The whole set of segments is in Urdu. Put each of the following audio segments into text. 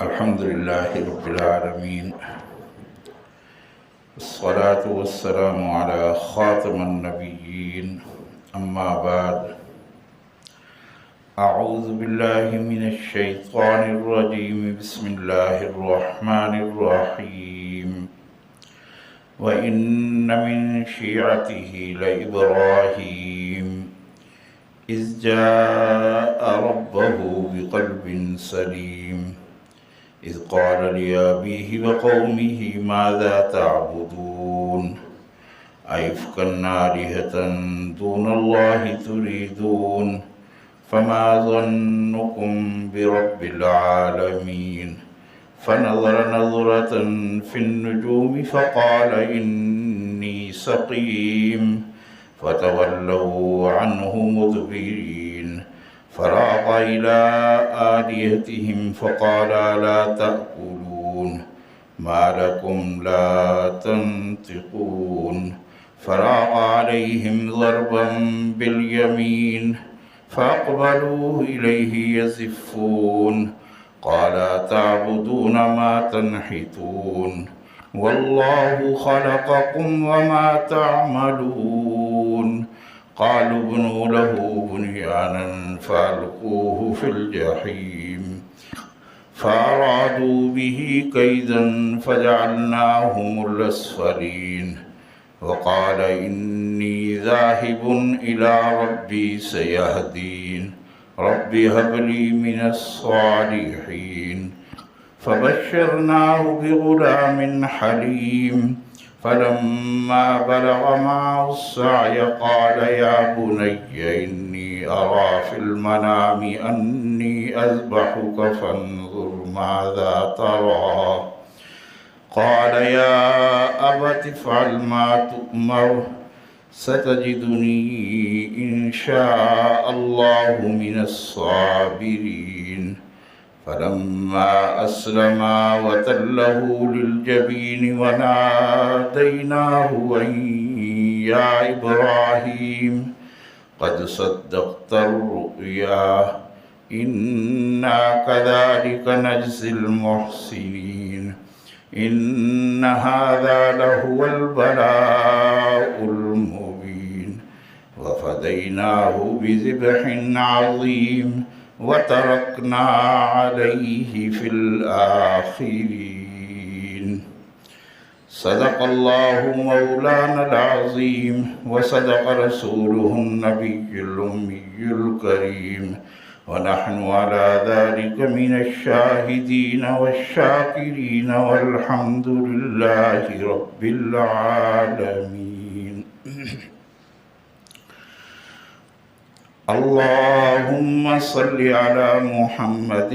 الحمد لله رب العالمين، والصلاة والسلام على خاتم النبيين، أما بعد. أعوذ بالله من الشيطان الرجيم. بسم الله الرحمن الرحيم. وإن من شيعته لإبراهيم إذ جاء ربه بقلب سليم إذ قال لأبيه وقومه ماذا تعبدون أئفكا آلهة دون الله تريدون فما ظنكم برب العالمين فنظر نظرة في النجوم فقال إني سقيم فتولوا عنه مدبرين فراغ إلى آلهتهم فقال ألا تأكلون ما لكم لا تنطقون فراغ عليهم ضربا باليمين فأقبلوا إليه يزفون قال أتعبدون ما تنحتون والله خلقكم وما تعملون قالوا ابنوا له بنيانا فألقوه في الجحيم فأرادوا به كيدا فجعلناهم الأسفلين وقال إني ذاهب إلى ربي سيهدين رب هب لي من الصالحين فبشرناه بغلام حليم فلما بلغ معه السعي قال يا بني إني أرى في المنام أني أذبحك فانظر ماذا ترى قال يا أبت افعل ما تؤمر ستجدني إن شاء الله من الصابرين فلما أسلما وتله للجبين وناديناه أن يا إبراهيم قد صدقت الرؤيا إنا كذلك نجزي المحسنين إن هذا لهو البلاء المبين وفديناه بذبح عظيم وتركنا عليه في الآخرين صدق الله مولانا العظيم وصدق رسوله النبي الأمي الكريم ونحن على ذلك من الشاهدين والشاكرين والحمد لله رب العالمين. اللهم صل على محمد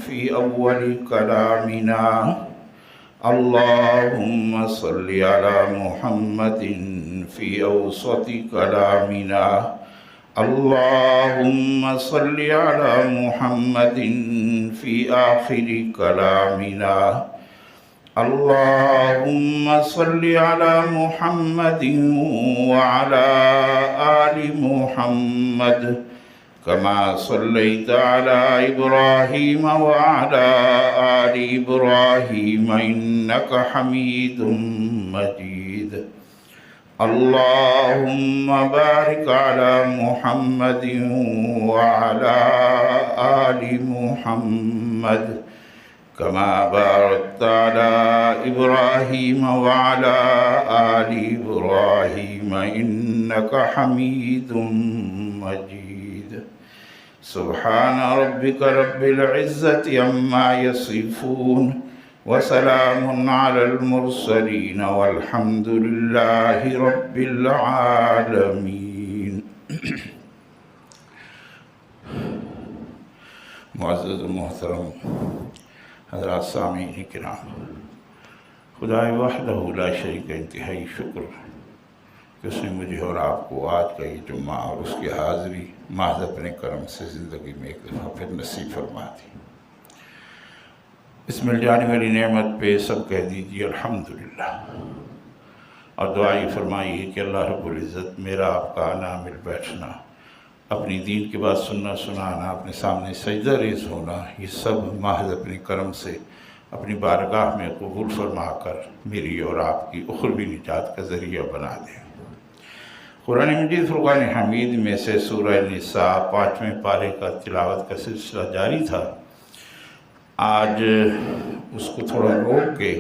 في أول كلامنا اللهم صل على محمد في أوسط كلامنا اللهم صل على محمد في آخر كلامنا اللهم صل على محمد وعلى آل محمد كما صليت على إبراهيم وعلى آل إبراهيم إنك حميد مجيد اللهم بارك على محمد وعلى آل محمد كما باركت على إبراهيم وعلى آل إبراهيم إنك حميد مجيد سبحان ربك رب العزة عما يصفون وسلام على المرسلين والحمد لله رب العالمين. معزز محترم حضرات سامعین کرام، خدائے وحدہ لا شریک کا انتہائی شکر کہ اس نے مجھے اور آپ کو آج کا یہ جمعہ اور اس کی حاضری محض اپنے کرم سے زندگی میں ایک دفعہ پھر نصیب فرما دی۔ اس مل جانے والی نعمت پہ سب کہہ دیجیے الحمدللہ، اور دعائی فرمائیے کہ اللہ رب العزت میرا آپ کا آنا مل بیٹھنا اپنی دین کی بات سننا سنانا، اپنے سامنے سجدہ ریز ہونا، یہ سب محض اپنے کرم سے اپنی بارگاہ میں قبول فرما کر میری اور آپ کی اخروی نجات کا ذریعہ بنا دیں۔ قرآن مجید فرقان حمید میں سے سورہ نساء 5ویں پارے کا تلاوت کا سلسلہ جاری تھا۔ آج اس کو تھوڑا روک کے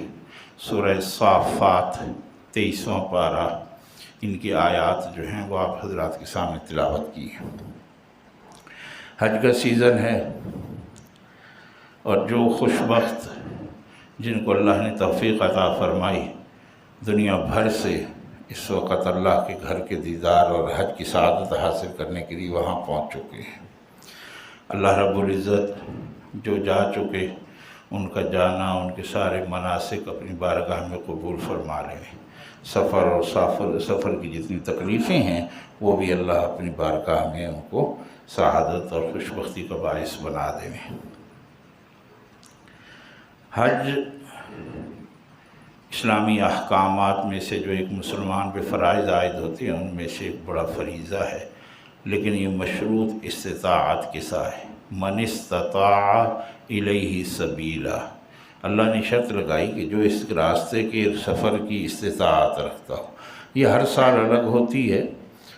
سورہ صافات 23واں پارہ، ان کی آیات جو ہیں وہ آپ حضرات کے سامنے تلاوت کی ہیں۔ حج کا سیزن ہے، اور جو خوش بخت جن کو اللہ نے توفیق عطا فرمائی دنیا بھر سے اس وقت اللہ کے گھر کے دیدار اور حج کی سعادت حاصل کرنے کے لیے وہاں پہنچ چکے ہیں۔ اللہ رب العزت جو جا چکے ان کا جانا، ان کے سارے مناسک اپنی بارگاہ میں قبول فرما رہے ہیں۔ سفر اور سفر کی جتنی تکلیفیں ہیں وہ بھی اللہ اپنی بارگاہ میں ان کو سعادت اور خوش بختی کا باعث بنا دیں۔ حج اسلامی احکامات میں سے جو ایک مسلمان پہ فرائض عائد ہوتے ہیں ان میں سے ایک بڑا فریضہ ہے، لیکن یہ مشروط استطاعت کے ساتھ ہے۔ من استطاع الیہ سبیلا، اللہ نے شرط لگائی کہ جو اس راستے کے سفر کی استطاعت رکھتا ہو۔ یہ ہر سال الگ ہوتی ہے۔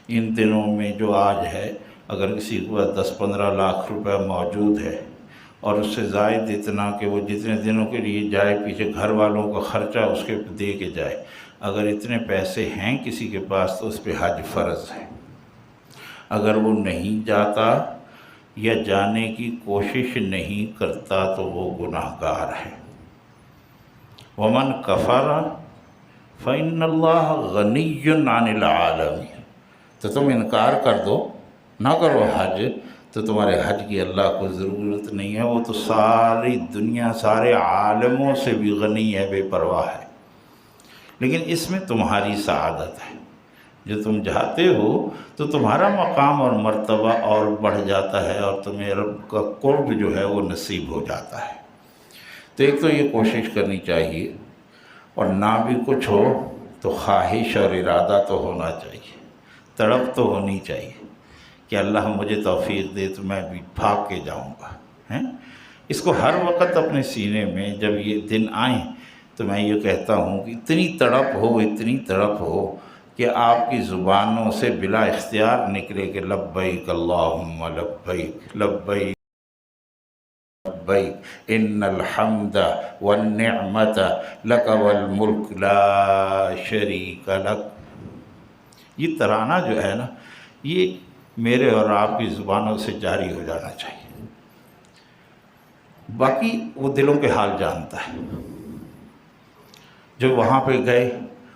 ان دنوں میں جو آج ہے، اگر کسی کے پاس 10-15 لاکھ روپے موجود ہے اور اس سے زائد اتنا کہ وہ جتنے دنوں کے لیے جائے، پیچھے گھر والوں کا خرچہ اس کے دے کے جائے، اگر اتنے پیسے ہیں کسی کے پاس تو اس پہ حج فرض ہے۔ اگر وہ نہیں جاتا یا جانے کی کوشش نہیں کرتا تو وہ گناہ گار ہے۔ وَمَنْ كَفَرَ فَإِنَّ اللَّهَ غَنِيٌّ عَنِ الْعَالَمِينَ، تو تم انکار کر دو، نہ کرو حج، تو تمہارے حج کی اللہ کو ضرورت نہیں ہے، وہ تو ساری دنیا، سارے عالموں سے بھی غنی ہے، بے پرواہ ہے۔ لیکن اس میں تمہاری سعادت ہے، جو تم جاتے ہو تو تمہارا مقام اور مرتبہ اور بڑھ جاتا ہے، اور تمہیں رب کا قرب جو ہے وہ نصیب ہو جاتا ہے۔ تو ایک تو یہ کوشش کرنی چاہیے، اور نہ بھی کچھ ہو تو خواہش اور ارادہ تو ہونا چاہیے، تڑپ تو ہونی چاہیے کہ اللہ مجھے توفیق دے تو میں بھی بھاگ کے جاؤں گا۔ اس کو ہر وقت اپنے سینے میں جب یہ دن آئیں تو میں یہ کہتا ہوں کہ اتنی تڑپ ہو کہ آپ کی زبانوں سے بلا اختیار نکلے کہ لبیک اللہم لبیک لبیک لبیک ان الحمد والنعمت لک والملک لا شریک لک۔ یہ ترانہ جو ہے نا، یہ میرے اور آپ کی زبانوں سے جاری ہو جانا چاہیے۔ باقی وہ دلوں کے حال جانتا ہے، جو وہاں پہ گئے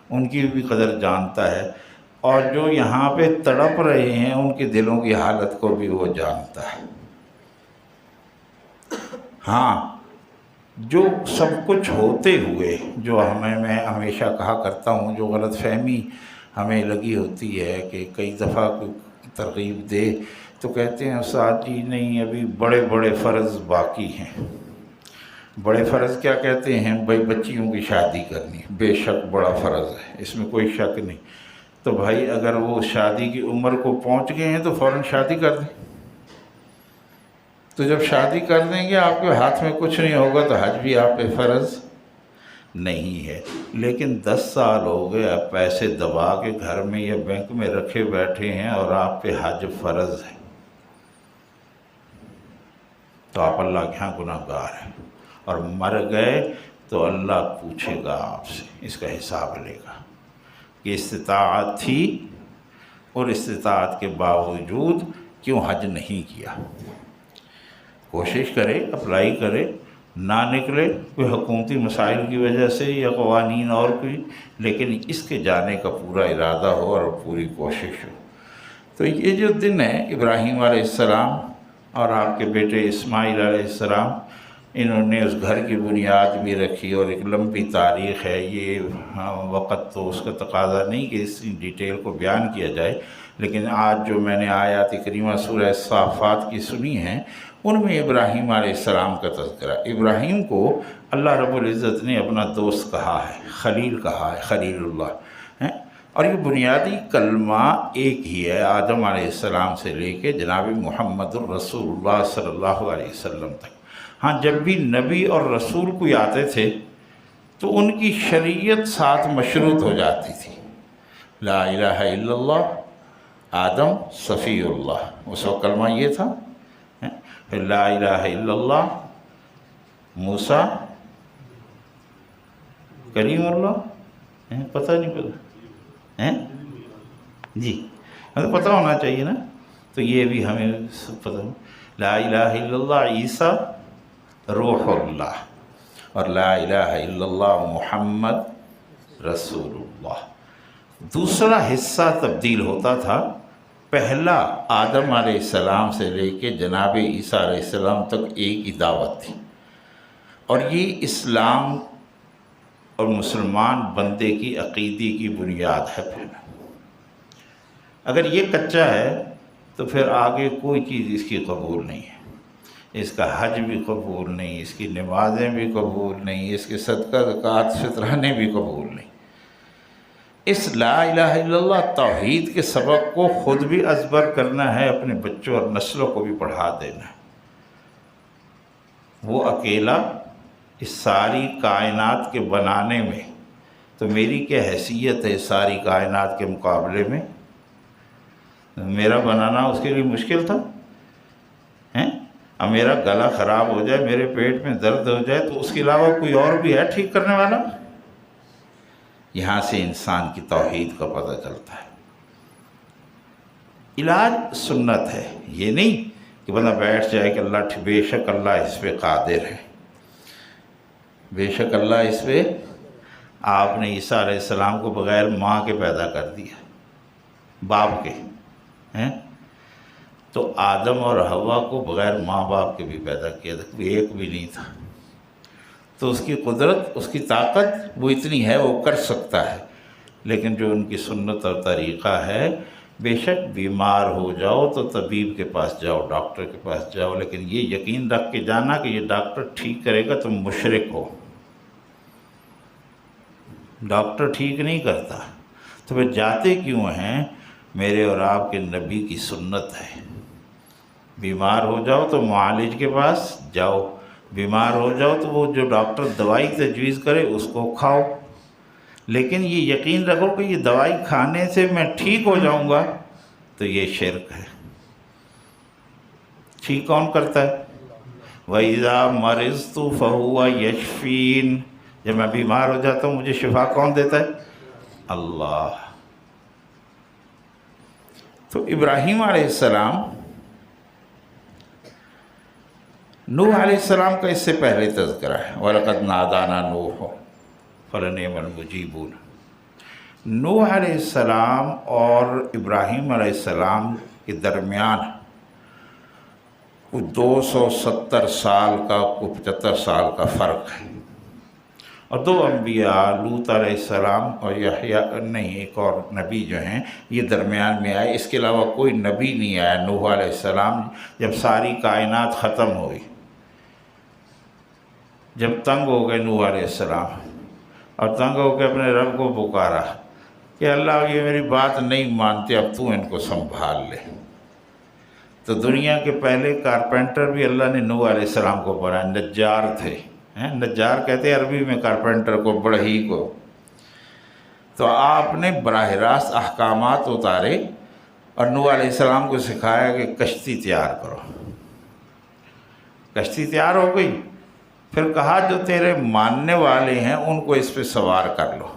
ان کی بھی قدر جانتا ہے، اور جو یہاں پہ تڑپ رہے ہیں ان کے دلوں کی حالت کو بھی وہ جانتا ہے۔ ہاں، جو سب کچھ ہوتے ہوئے جو میں ہمیشہ کہا کرتا ہوں، جو غلط فہمی ہمیں لگی ہوتی ہے کہ کئی دفعہ ترغیب دے تو کہتے ہیں استاد جی نہیں، ابھی بڑے بڑے فرض باقی ہیں۔ بڑے فرض کیا کہتے ہیں؟ بھائی بچیوں کی شادی کرنی، بے شک بڑا فرض ہے، اس میں کوئی شک نہیں۔ تو بھائی اگر وہ شادی کی عمر کو پہنچ گئے ہیں تو فوراً شادی کر دیں۔ تو جب شادی کر دیں گے آپ کے ہاتھ میں کچھ نہیں ہوگا تو حج بھی آپ پہ فرض نہیں ہے۔ لیکن 10 سال ہو گئے، اب پیسے دبا کے گھر میں یا بینک میں رکھے بیٹھے ہیں اور آپ پہ حج فرض ہے، تو آپ اللہ کے ہاں گناہ گار ہیں، اور مر گئے تو اللہ پوچھے گا آپ سے، اس کا حساب لے گا کہ استطاعت تھی اور استطاعت کے باوجود کیوں حج نہیں کیا۔ کوشش کرے، اپلائی کرے، نہ نکلے کوئی حکومتی مسائل کی وجہ سے یا قوانین اور کوئی، لیکن اس کے جانے کا پورا ارادہ ہو اور پوری کوشش ہو۔ تو یہ جو دن ہے، ابراہیم علیہ السلام اور آپ کے بیٹے اسماعیل علیہ السلام، انہوں نے اس گھر کی بنیاد بھی رکھی، اور ایک لمبی تاریخ ہے۔ یہ وقت تو اس کا تقاضا نہیں کہ اس ڈیٹیل کو بیان کیا جائے، لیکن آج جو میں نے آیات کریمہ سورہ صافات کی سنی ہیں ان میں ابراہیم علیہ السلام کا تذکرہ۔ ابراہیم کو اللہ رب العزت نے اپنا دوست کہا ہے، خلیل کہا ہے، خلیل اللہ، اور یہ بنیادی کلمہ ایک ہی ہے آدم علیہ السلام سے لے کے جناب محمد الرسول اللہ صلی اللہ علیہ وسلم تک۔ ہاں جب بھی نبی اور رسول کوئی آتے تھے تو ان کی شریعت ساتھ مشروط ہو جاتی تھی۔ لا الہ الا اللہ، آدم صفی اللہ، اس وقت کلمہ یہ تھا۔ پھر لا الہ الا اللہ، موسیٰ کریم اللہ، پتہ نہیں پتہ جی ہمیں پتہ ہونا چاہیے نا، تو یہ بھی ہمیں پتہ۔ لا الہ الا اللہ عیسیٰ روح اللہ، اور لا الہ الا اللہ محمد رسول اللہ۔ دوسرا حصہ تبدیل ہوتا تھا، پہلا آدم علیہ السلام سے لے کے جناب عیسیٰ علیہ السلام تک ایک ہی دعوت تھی، اور یہ اسلام اور مسلمان بندے کی عقیدے کی بنیاد ہے۔ پھر اگر یہ کچا ہے تو پھر آگے کوئی چیز اس کی قبول نہیں ہے، اس کا حج بھی قبول نہیں، اس کی نمازیں بھی قبول نہیں، اس کے صدقہ زکوٰۃ فطرانے بھی قبول نہیں۔ اس لا الہ الا اللہ توحید کے سبق کو خود بھی ازبر کرنا ہے، اپنے بچوں اور نسلوں کو بھی پڑھا دینا ہے۔ وہ اکیلا اس ساری کائنات کے بنانے میں، تو میری کیا حیثیت ہے ساری کائنات کے مقابلے میں؟ میرا بنانا اس کے لیے مشکل تھا؟ اب میرا گلا خراب ہو جائے، میرے پیٹ میں درد ہو جائے، تو اس کے علاوہ کوئی اور بھی ہے ٹھیک کرنے والا؟ یہاں سے انسان کی توحید کا پتہ چلتا ہے۔ علاج سنت ہے، یہ نہیں کہ بندہ بیٹھ جائے کہ اللہ بے شک اللہ اس پہ قادر ہے، بے شک اللہ اس پہ۔ آپ نے عیسیٰ علیہ السلام کو بغیر ماں کے پیدا کر دیا، باپ کے، تو آدم اور حوا کو بغیر ماں باپ کے بھی پیدا کیا تھا، ایک بھی نہیں تھا۔ تو اس کی قدرت، اس کی طاقت وہ اتنی ہے، وہ کر سکتا ہے، لیکن جو ان کی سنت اور طریقہ ہے، بے شک بیمار ہو جاؤ تو طبیب کے پاس جاؤ، ڈاکٹر کے پاس جاؤ، لیکن یہ یقین رکھ کے جانا کہ یہ ڈاکٹر ٹھیک کرے گا، تم مشرک ہو۔ ڈاکٹر ٹھیک نہیں کرتا، تو پھر جاتے کیوں ہیں؟ میرے اور آپ کے نبی کی سنت ہے، بیمار ہو جاؤ تو معالج کے پاس جاؤ، بیمار ہو جاؤ تو وہ جو ڈاکٹر دوائی تجویز کرے اس کو کھاؤ، لیکن یہ یقین رکھو کہ یہ دوائی کھانے سے میں ٹھیک ہو جاؤں گا، تو یہ شرک ہے۔ ٹھیک کون کرتا ہے؟ وَإِذَا مَرِضْتُ فَهُوَ يَشْفِينِ، جب میں بیمار ہو جاتا ہوں مجھے شفا کون دیتا ہے؟ اللہ۔ تو ابراہیم علیہ السلام، نوح علیہ السلام کا اس سے پہلے تذکرہ ہے، وَلَقَدْ نَادَانَا نُوحٌ فَلَنِعْمَ الْمُجِيبُونَ۔ نوح علیہ السلام اور ابراہیم علیہ السلام کے درمیان 270 سال کا، 75 سال کا فرق ہے، اور دو انبیاء لوط علیہ السلام اور یحییٰ، نہیں ایک اور نبی جو ہیں یہ درمیان میں آئے، اس کے علاوہ کوئی نبی نہیں آیا۔ نوح علیہ السلام جب ساری کائنات ختم ہوئی، جب تنگ ہو گئے نوح علیہ السلام، اور تنگ ہو کے اپنے رب کو پکارا کہ اللہ یہ میری بات نہیں مانتے، اب تو ان کو سنبھال لے۔ تو دنیا کے پہلے کارپینٹر بھی اللہ نے نوح علیہ السلام کو بنایا، نجار تھے، نجار کہتے ہیں عربی میں کارپینٹر کو، بڑھئی کو۔ تو آپ نے براہ راست احکامات اتارے اور نوح علیہ السلام کو سکھایا کہ کشتی تیار کرو۔ کشتی تیار ہو گئی، پھر کہا جو تیرے ماننے والے ہیں ان کو اس پہ سوار کر لو،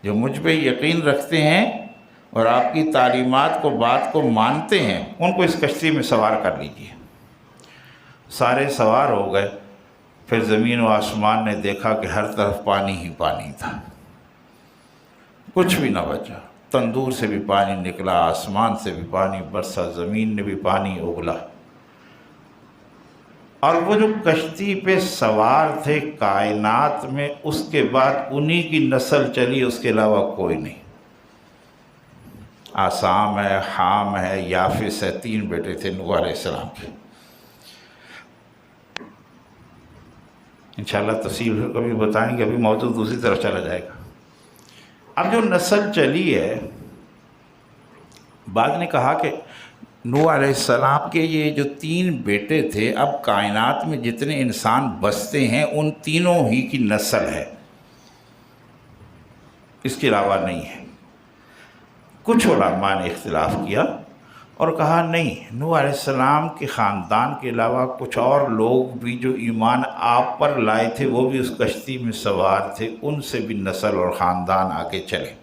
جو مجھ پہ یقین رکھتے ہیں اور آپ کی تعلیمات کو، بات کو مانتے ہیں، ان کو اس کشتی میں سوار کر لیجیے۔ سارے سوار ہو گئے، پھر زمین و آسمان نے دیکھا کہ ہر طرف پانی ہی پانی تھا، کچھ بھی نہ بچا، تندور سے بھی پانی نکلا، آسمان سے بھی پانی برسا، زمین نے بھی پانی اگلا، اور وہ جو کشتی پہ سوار تھے کائنات میں، اس کے بعد انہی کی نسل چلی، اس کے علاوہ کوئی نہیں۔ آسام ہے، حام ہے، یافس ہے، 3 بیٹے تھے نوح علیہ السلام کے۔ انشاءاللہ تفصیل کبھی بتائیں گے، ابھی موضوع دوسری طرف چلا جائے گا۔ اب جو نسل چلی ہے، بعض نے کہا کہ نوح علیہ السلام کے یہ جو 3 بیٹے تھے، اب کائنات میں جتنے انسان بستے ہیں ان تینوں ہی کی نسل ہے، اس کے علاوہ نہیں ہے۔ کچھ علماء نے اختلاف کیا اور کہا نہیں، نوح علیہ السلام کے خاندان کے علاوہ کچھ اور لوگ بھی جو ایمان آپ پر لائے تھے وہ بھی اس کشتی میں سوار تھے، ان سے بھی نسل اور خاندان آگے چلے۔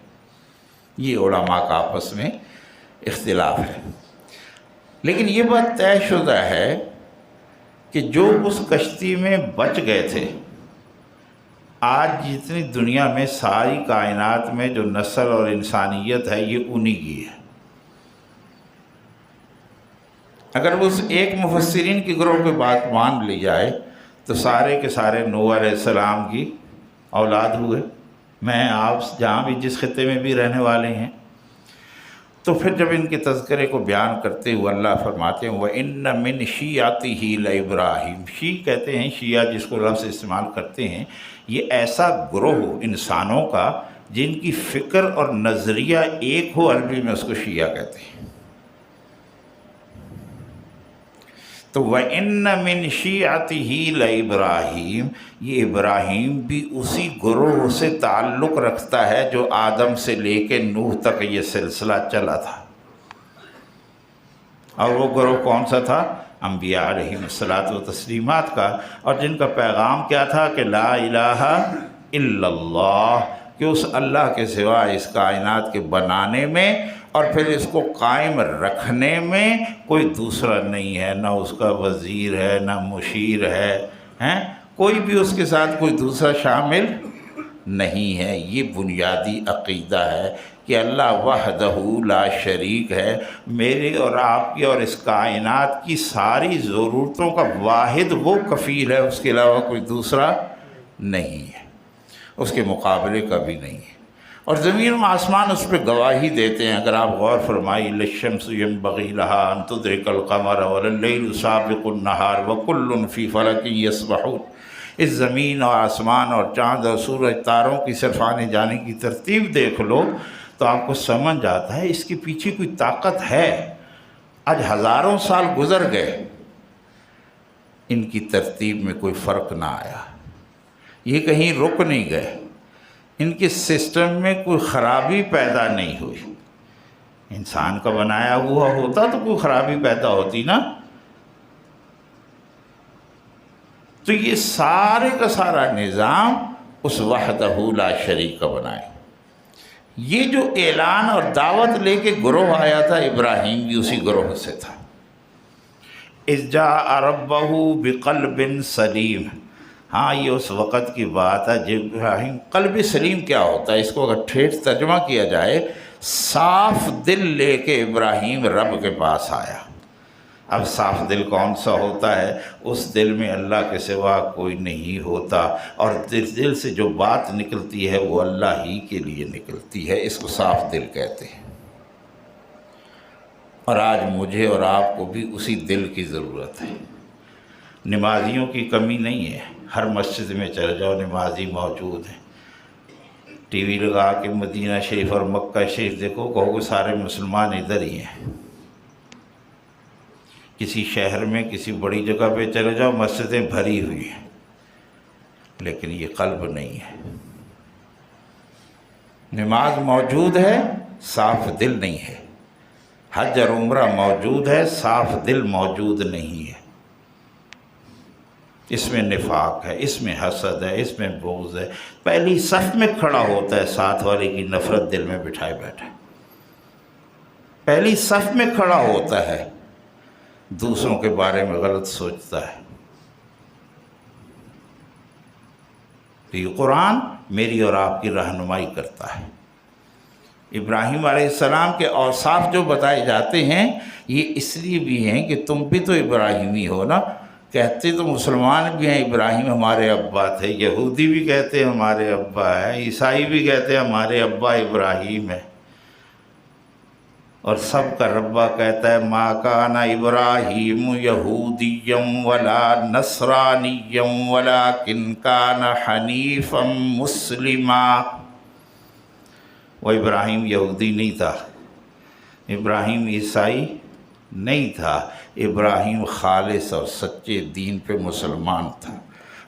یہ علماء کا آپس میں اختلاف ہے، لیکن یہ بات طے شدہ ہے کہ جو اس کشتی میں بچ گئے تھے، آج جتنی دنیا میں ساری کائنات میں جو نسل اور انسانیت ہے یہ انہی کی ہے۔ اگر اس ایک مفسرین کی گروہ کی بات مان لی جائے تو سارے کے سارے نوح علیہ السلام کی اولاد ہوئے، میں آپ جہاں بھی جس خطے میں بھی رہنے والے ہیں۔ تو پھر جب ان کے تذکرے کو بیان کرتے ہوئے اللہ فرماتے ہیں وَإِنَّ مِنْ شِيَعَتِهِ لَإِبْرَاہِيمَ، شیع کہتے ہیں، شیعہ جس کو لفظ استعمال کرتے ہیں، یہ ایسا گروہ انسانوں کا جن کی فکر اور نظریہ ایک ہو، عربی میں اس کو شیعہ کہتے ہیں۔ تو وَإِنَّ مِنْ شِيَعَتِهِ لَإِبْرَاہِيمَ، یہ ابراہیم بھی اسی گروہ سے تعلق رکھتا ہے جو آدم سے لے کے نوح تک یہ سلسلہ چلا تھا۔ اور وہ گروہ کون سا تھا؟ انبیاء علیہم الصلاۃ و تسلیمات کا، اور جن کا پیغام کیا تھا کہ لا الہ الا اللہ، کہ اس اللہ کے سوا اس کائنات کے بنانے میں اور پھر اس کو قائم رکھنے میں کوئی دوسرا نہیں ہے، نہ اس کا وزیر ہے، نہ مشیر ہے، کوئی بھی اس کے ساتھ کوئی دوسرا شامل نہیں ہے۔ یہ بنیادی عقیدہ ہے کہ اللہ وحدہ لا شریک ہے، میرے اور آپ کی اور اس کائنات کی ساری ضرورتوں کا واحد وہ کفیل ہے، اس کے علاوہ کوئی دوسرا نہیں ہے، اس کے مقابلے کا بھی نہیں ہے۔ اور زمین و آسمان اس پہ گواہی دیتے ہیں۔ اگر آپ غور فرمائیے للشمس ينبغي لها ان تدرك القمر والليل سابق النهار وكل في فلك يسبحون، اس زمین اور آسمان اور چاند اور سورج تاروں کی صرف آنے جانے کی ترتیب دیکھ لو تو آپ کو سمجھ آتا ہے اس کے پیچھے کوئی طاقت ہے۔ آج ہزاروں سال گزر گئے، ان کی ترتیب میں کوئی فرق نہ آیا، یہ کہیں رک نہیں گئے، ان کے سسٹم میں کوئی خرابی پیدا نہیں ہوئی۔ انسان کا بنایا ہوا ہوتا تو کوئی خرابی پیدا ہوتی نا۔ تو یہ سارے کا سارا نظام اس وحدہ لا شریک کا بنائے۔ یہ جو اعلان اور دعوت لے کے گروہ آیا تھا، ابراہیم بھی اسی گروہ سے تھا۔ اذ جاء ربہ بقلب سلیم، ہاں یہ اس وقت کی بات ہے جب ابراہیم، قلب سلیم کیا ہوتا ہے؟ اس کو اگر ٹھیٹ ترجمہ کیا جائے، صاف دل لے کے ابراہیم رب کے پاس آیا۔ اب صاف دل کون سا ہوتا ہے؟ اس دل میں اللہ کے سوا کوئی نہیں ہوتا، اور دل سے جو بات نکلتی ہے وہ اللہ ہی کے لیے نکلتی ہے، اس کو صاف دل کہتے ہیں۔ اور آج مجھے اور آپ کو بھی اسی دل کی ضرورت ہے۔ نمازیوں کی کمی نہیں ہے، ہر مسجد میں چلے جاؤ نمازی موجود ہیں۔ ٹی وی لگا کے مدینہ شریف اور مکہ شریف دیکھو، کہو کہ سارے مسلمان ادھر ہی ہیں۔ کسی شہر میں کسی بڑی جگہ پہ چلے جاؤ، مسجدیں بھری ہوئی ہیں، لیکن یہ قلب نہیں ہے۔ نماز موجود ہے، صاف دل نہیں ہے۔ حج اور عمرہ موجود ہے، صاف دل موجود نہیں ہے۔ اس میں نفاق ہے، اس میں حسد ہے، اس میں بغض ہے۔ پہلی صف میں کھڑا ہوتا ہے، ساتھ والے کی نفرت دل میں بٹھائے بیٹھا ہے۔ پہلی صف میں کھڑا ہوتا ہے، دوسروں کے بارے میں غلط سوچتا ہے۔ تو یہ قرآن میری اور آپ کی رہنمائی کرتا ہے۔ ابراہیم علیہ السلام کے اوصاف جو بتائے جاتے ہیں یہ اس لیے بھی ہیں کہ تم بھی تو ابراہیمی ہو نا۔ کہتے تو مسلمان بھی ہیں ابراہیم ہمارے ابا تھے، یہودی بھی کہتے ہیں ہمارے ابا ہے، عیسائی بھی کہتے ہیں ہمارے ابا ابراہیم ہے، اور سب کا ربا کہتا ہے ما کان ابراہیم یہودیا ولا نصرانیا ولکن کان حنیفا مسلما۔ وہ ابراہیم یہودی نہیں تھا، ابراہیم عیسائی نہیں تھا، ابراہیم خالص اور سچے دین پہ مسلمان تھا۔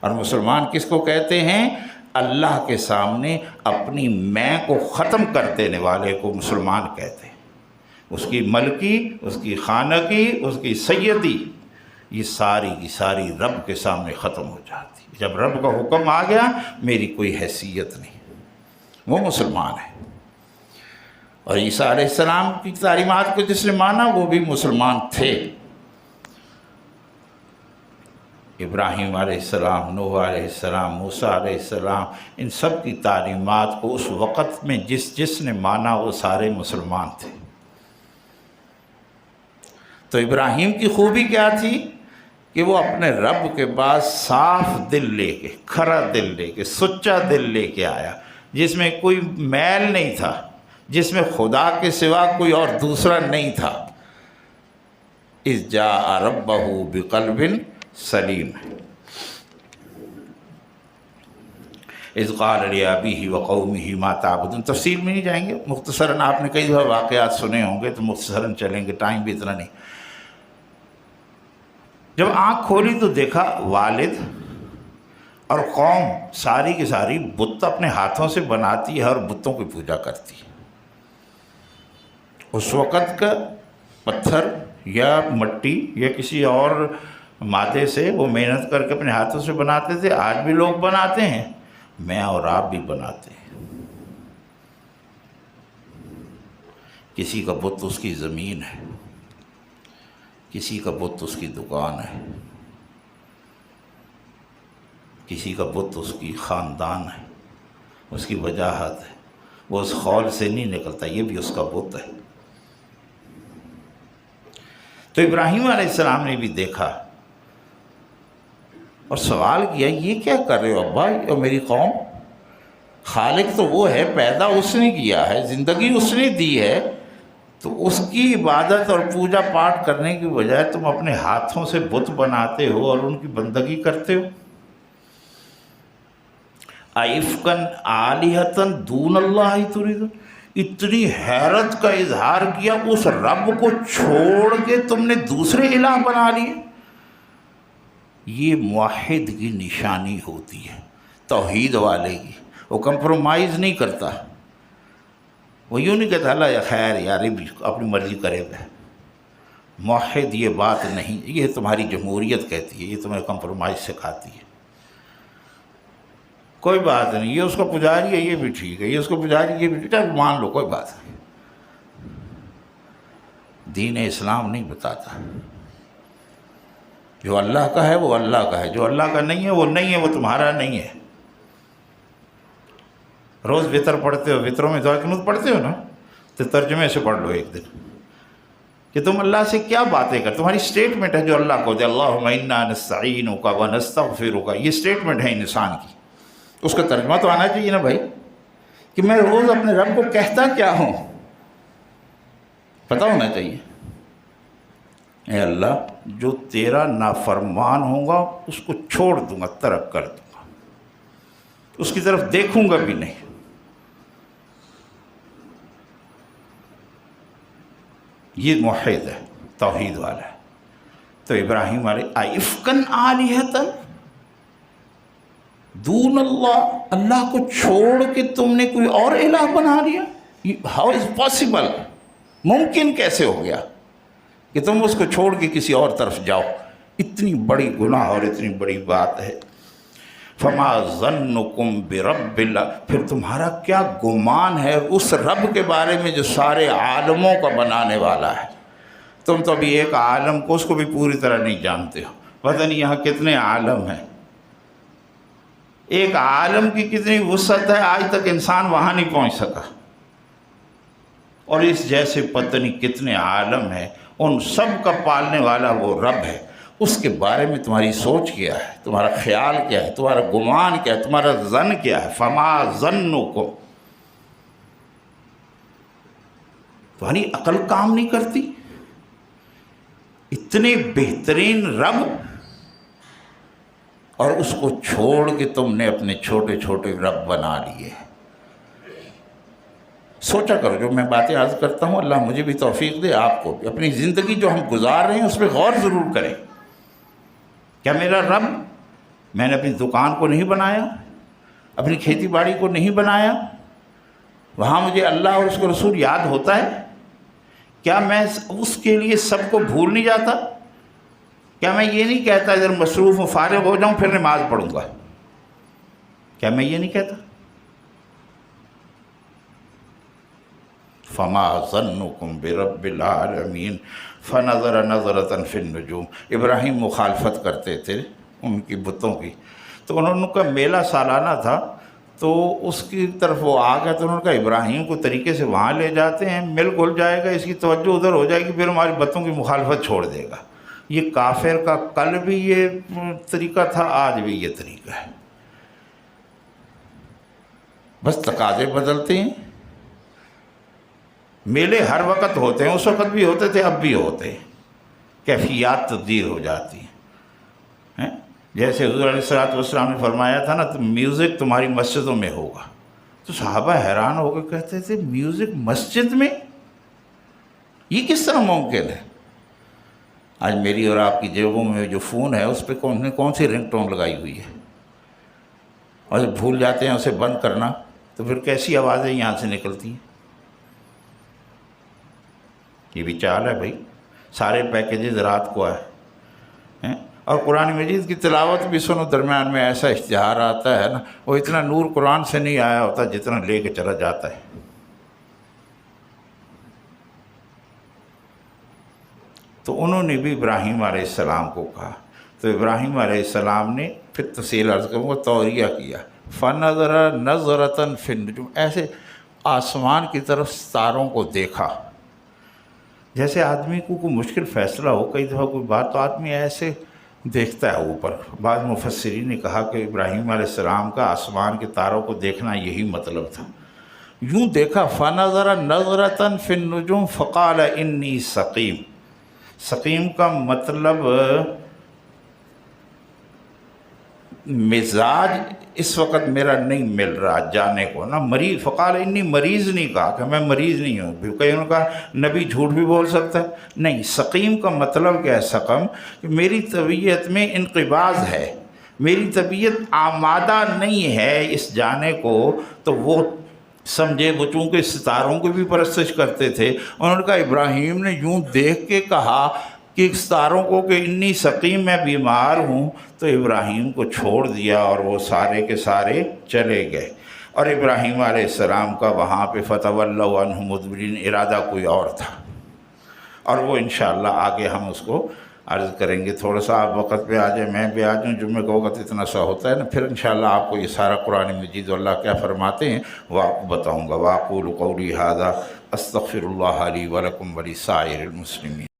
اور مسلمان کس کو کہتے ہیں؟ اللہ کے سامنے اپنی میں کو ختم کر دینے والے کو مسلمان کہتے ہیں۔ اس کی ملکی، اس کی خانگی، اس کی سیدی، یہ ساری کی ساری رب کے سامنے ختم ہو جاتی۔ جب رب کا حکم آ گیا میری کوئی حیثیت نہیں، وہ مسلمان ہے۔ اور عیسیٰ علیہ السلام کی تعلیمات کو جس نے مانا وہ بھی مسلمان تھے۔ ابراہیم علیہ السلام، نوح علیہ السلام، موسیٰ علیہ السلام، ان سب کی تعلیمات کو اس وقت میں جس نے مانا وہ سارے مسلمان تھے۔ تو ابراہیم کی خوبی کیا تھی کہ وہ اپنے رب کے پاس صاف دل لے کے، کھرا دل لے کے، سچا دل لے کے آیا، جس میں کوئی میل نہیں تھا، جس میں خدا کے سوا کوئی اور دوسرا نہیں تھا۔ اذ جاء ربہ بقلب سلیم، اذ قال لأبیہ وقومہ ما تعبدون۔ تفصیل میں نہیں جائیں گے، مختصراً آپ نے کئی دفعہ واقعات سنے ہوں گے تو مختصراً چلیں گے، ٹائم بھی اتنا نہیں۔ جب آنکھ کھولی تو دیکھا والد اور قوم ساری کی ساری بت اپنے ہاتھوں سے بناتی ہے اور بتوں کی پوجا کرتی ہے۔ اس وقت کا پتھر یا مٹی یا کسی اور مادے سے وہ محنت کر کے اپنے ہاتھوں سے بناتے تھے، آج بھی لوگ بناتے ہیں، میں اور آپ بھی بناتے ہیں۔ کسی کا بت اس کی زمین ہے، کسی کا بت اس کی دکان ہے، کسی کا بت اس کی خاندان ہے، اس کی وجاہت ہے، وہ اس خول سے نہیں نکلتا، یہ بھی اس کا بت ہے۔ تو ابراہیم علیہ السلام نے بھی دیکھا اور سوال کیا، یہ کیا کر رہے ہو ابا اور میری قوم؟ خالق تو وہ ہے، پیدا اس نے کیا ہے، زندگی اس نے دی ہے، تو اس کی عبادت اور پوجا پاٹ کرنے کی بجائے تم اپنے ہاتھوں سے بت بناتے ہو اور ان کی بندگی کرتے ہو۔ اَإِفْكًا آلِهَةً دُونَ اللَّهِ تُرِيدُونَ، اتنی حیرت کا اظہار کیا، اس رب کو چھوڑ کے تم نے دوسرے الہ بنا لیے۔ یہ موحد کی نشانی ہوتی ہے، توحید والے کی، وہ کمپرومائز نہیں کرتا، وہ یوں نہیں کہتا اللہ یا خیر یار اپنی مرضی کرے گا۔ موحد یہ بات نہیں، یہ تمہاری جمہوریت کہتی ہے، یہ تمہیں کمپرومائز سکھاتی ہے۔ کوئی بات نہیں، یہ اس کا پجاری ہے، یہ بھی ٹھیک ہے، یہ اس کا پجاری، یہ بھی ٹھیک ہے، مان لو، کوئی بات نہیں۔ دین اسلام نہیں بتاتا، جو اللہ کا ہے وہ اللہ کا ہے، جو اللہ کا نہیں ہے وہ نہیں ہے، وہ تمہارا نہیں ہے۔ روز وطر پڑھتے ہو، وطروں میں دعا قنوت پڑھتے ہو نا، تو ترجمے سے پڑھ لو ایک دن کہ تم اللہ سے کیا باتیں کر، تمہاری سٹیٹمنٹ ہے جو اللہ کو دے، اللہم انا نستعینک ونستغفرک، یہ سٹیٹمنٹ ہے انسان کی، اس کا ترجمہ تو آنا چاہیے نا بھائی، کہ میں روز اپنے رب کو کہتا کیا ہوں، پتہ ہونا چاہیے۔ اے اللہ جو تیرا نافرمان ہوگا اس کو چھوڑ دوں گا، ترک کر دوں گا، اس کی طرف دیکھوں گا بھی نہیں۔ یہ موحد ہے، توحید والا ہے۔ تو ابراہیم علیہ اَإِفْكًا آلِهَةً دون اللہ، اللہ کو چھوڑ کے تم نے کوئی اور الہ بنا لیا، ہاؤ از پاسبل، ممکن کیسے ہو گیا کہ تم اس کو چھوڑ کے کسی اور طرف جاؤ؟ اتنی بڑی گناہ اور اتنی بڑی بات ہے۔ فما ظنکم برب اللہ، پھر تمہارا کیا گمان ہے اس رب کے بارے میں جو سارے عالموں کا بنانے والا ہے؟ تم تو ابھی ایک عالم کو، اس کو بھی پوری طرح نہیں جانتے ہو، پتہ نہیں یہاں کتنے عالم ہیں، ایک عالم کی کتنی وسعت ہے، آج تک انسان وہاں نہیں پہنچ سکا، اور اس جیسے پتہ نہیں کتنے عالم ہیں، ان سب کا پالنے والا وہ رب ہے۔ اس کے بارے میں تمہاری سوچ کیا ہے، تمہارا خیال کیا ہے، تمہارا گمان کیا ہے، تمہارا ظن کیا ہے؟ فما ظنکم، تمہاری عقل کام نہیں کرتی؟ اتنے بہترین رب، اور اس کو چھوڑ کے تم نے اپنے چھوٹے چھوٹے رب بنا لیے۔ سوچا کرو جو میں باتیں عرض کرتا ہوں، اللہ مجھے بھی توفیق دے، آپ کو بھی۔ اپنی زندگی جو ہم گزار رہے ہیں اس پہ غور ضرور کریں۔ کیا میرا رب، میں نے اپنی دکان کو نہیں بنایا، اپنی کھیتی باڑی کو نہیں بنایا، وہاں مجھے اللہ اور اس کو رسول یاد ہوتا ہے؟ کیا میں اس کے لیے سب کو بھول نہیں جاتا؟ کیا میں یہ نہیں کہتا ادھر مصروف و فارغ ہو جاؤں پھر نماز پڑھوں گا؟ کیا میں یہ نہیں کہتا؟ فما ظنکم برب العالمین فنظر نظرۃ فی النجوم۔ ابراہیم مخالفت کرتے تھے ان کی بتوں کی، تو انہوں کا میلہ سالانہ تھا، تو اس کی طرف وہ آ گیا، تو انہوں نے کہا ابراہیم کو طریقے سے وہاں لے جاتے ہیں، مل گل جائے گا، اس کی توجہ ادھر ہو جائے گی، پھر ہماری بتوں کی مخالفت چھوڑ دے گا۔ یہ کافر کا کل بھی یہ طریقہ تھا، آج بھی یہ طریقہ ہے، بس تقاضے بدلتے ہیں۔ میلے ہر وقت ہوتے ہیں، اس وقت بھی ہوتے تھے، اب بھی ہوتے ہیں، کیفیات تبدیل ہو جاتی ہیں۔ جیسے حضور علیہ السلام نے فرمایا تھا نا، تو میوزک تمہاری مسجدوں میں ہوگا، تو صحابہ حیران ہو کے کہتے تھے میوزک مسجد میں، یہ کس طرح ممکن ہے؟ آج میری اور آپ کی جیبوں میں جو فون ہے اس پہ کون سی رنگ ٹون لگائی ہوئی ہے، اور جب بھول جاتے ہیں اسے بند کرنا تو پھر کیسی آوازیں یہاں سے نکلتی ہیں۔ یہ بھی چال ہے بھائی، سارے پیکیجز رات کو آئے، اور قرآن مجید کی تلاوت بھی سنو، درمیان میں ایسا اشتہار آتا ہے نا، وہ اتنا نور قرآن سے نہیں آیا ہوتا جتنا لے کے چلا جاتا ہے۔ تو انہوں نے بھی ابراہیم علیہ السلام کو کہا، تو ابراہیم علیہ السلام نے پھر تفصیل عرض کروں گا، توریہ کیا، فَنَظَرَ نَظْرَةً فِي النُّجُومِ، ایسے آسمان کی طرف ستاروں کو دیکھا۔ جیسے آدمی کو کوئی مشکل فیصلہ ہو، کئی دفعہ کوئی بات، تو آدمی ایسے دیکھتا ہے اوپر۔ بعض مفسرین نے کہا کہ ابراہیم علیہ السلام کا آسمان کے تاروں کو دیکھنا یہی مطلب تھا۔ یوں دیکھا، فَنَظَرَ نَظْرَةً فِي النُّجُومِ فَقَالَ إِنِّي سَقِيمٌ۔ سقیم کا مطلب مزاج اس وقت میرا نہیں مل رہا جانے کو نا، مریض، فقال انی مریض نہیں کہا کہ میں مریض نہیں ہوں، کئی انہوں نے کہا نبی جھوٹ بھی بول سکتا ہے، نہیں، سقیم کا مطلب کیا ہے؟ سقم کہ میری طبیعت میں انقباض ہے، میری طبیعت آمادہ نہیں ہے اس جانے کو۔ تو وہ سمجھے، وہ چونکہ ستاروں کو بھی پرستش کرتے تھے، انہوں نے کہا ابراہیم نے یوں دیکھ کے کہا کہ ستاروں کو کہ انی سقیم، میں بیمار ہوں، تو ابراہیم کو چھوڑ دیا اور وہ سارے کے سارے چلے گئے۔ اور ابراہیم علیہ السلام کا وہاں پہ فَتَوَلَّوْا عَنْهُ مُدْبِرِينَ ارادہ کوئی اور تھا، اور وہ انشاءاللہ آگے ہم اس کو عرض کریں گے۔ تھوڑا سا آپ وقت پہ آ جائیں، میں بھی آ جاؤں، جمعے کا وقت اتنا سا ہوتا ہے نا، پھر انشاءاللہ آپ کو یہ سارا قرآن مجید اللہ کیا فرماتے ہیں وہ آپ کو بتاؤں گا۔ وَأَقُولُ قَوْلِي هَذَا أَسْتَغْفِرُ اللَّهَ لِي وَلَكُمْ وَلِسَائِرِ الْمُسْلِمِينَ۔